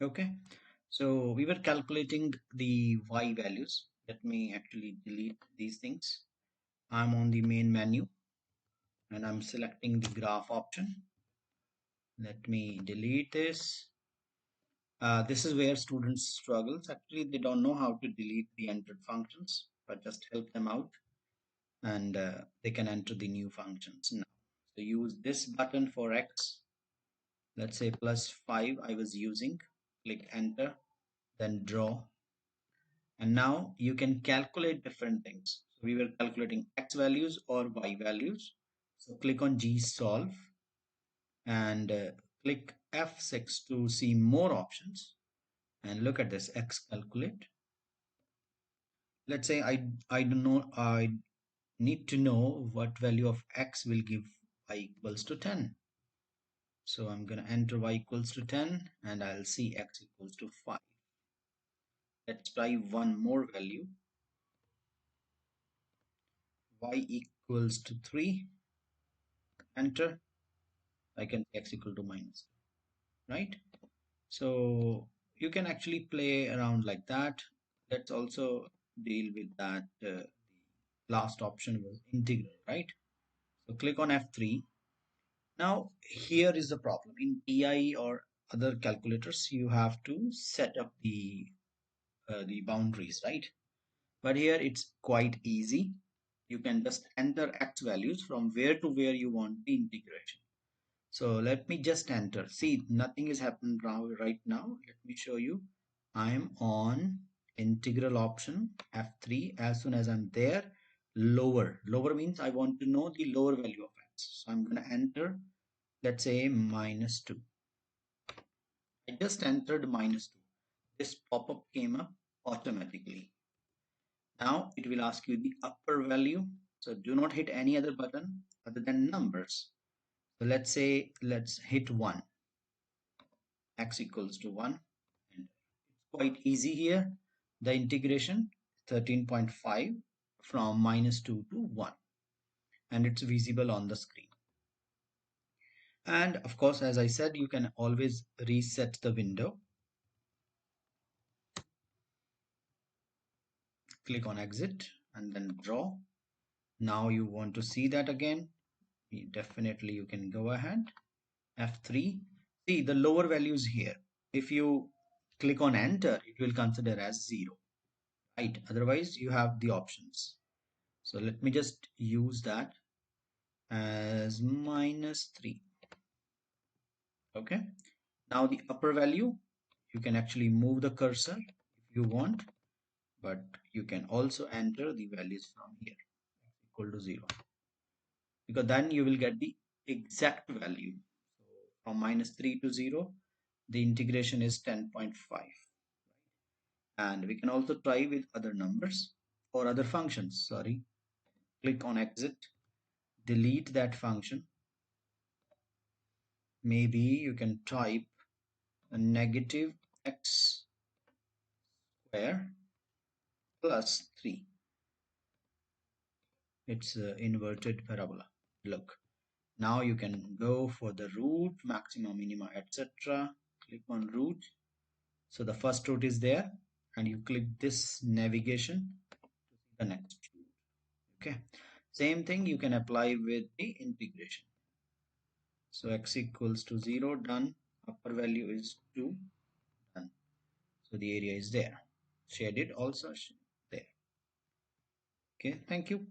Okay, so we were calculating the y values. Let me actually delete these things. I'm on the main menu and I'm selecting the graph option. Let me delete this. This is where students struggles. Actually, they don't know how to delete the entered functions, but just help them out and they can enter the new functions now. So use this button for x. Let's say +5 I was using. Click enter, then draw. And now you can calculate different things. So we were calculating x values or y values. So click on G solve and click F6 to see more options. And look at this x calculate. Let's say I don't know, I need to know what value of x will give y equals to 10. So I'm going to enter y equals to 10 and I'll see x equals to 5. Let's try one more value. Y equals to 3. Enter. I can x equal to minus, right? So you can actually play around like that. Let's also deal with that. The last option was integral, right? So click on F3. Now here is the problem. In PI or other calculators, you have to set up the boundaries, right? But here it's quite easy. You can just enter x values from where to where you want the integration. So let me just enter. See, nothing is happening now, right now. Let me show you. I'm on integral option F3. As soon as I'm there, lower means I want to know the lower value of x. So I'm going to enter, let's say -2. I just entered -2. This pop-up came up automatically. Now it will ask you the upper value. So do not hit any other button other than numbers. So let's say, let's hit 1. X equals to 1. And it's quite easy here. The integration 13.5 from -2 to 1. And it's visible on the screen. And of course, as I said, you can always reset the window. Click on exit and then draw. Now you want to see that again. Definitely you can go ahead. F3. See the lower values here. If you click on enter, it will consider as 0, right? Otherwise you have the options. So let me just use that as -3. Okay. Now the upper value, you can actually move the cursor if you want, but you can also enter the values from here equal to 0, because then you will get the exact value. So from -3 to 0, the integration is 10.5. And we can also try with other numbers or other functions. Sorry, click on exit, delete that function. Maybe you can type a negative x square plus 3. It's an inverted parabola. Look, now you can go for the root, maxima, minima, etc. Click on root. So the first root is there and you click this navigation to see the next root. Okay, same thing you can apply with the integration. So x equals to 0, done. Upper value is 2, done. So the area is there. Shaded also there. Okay, thank you.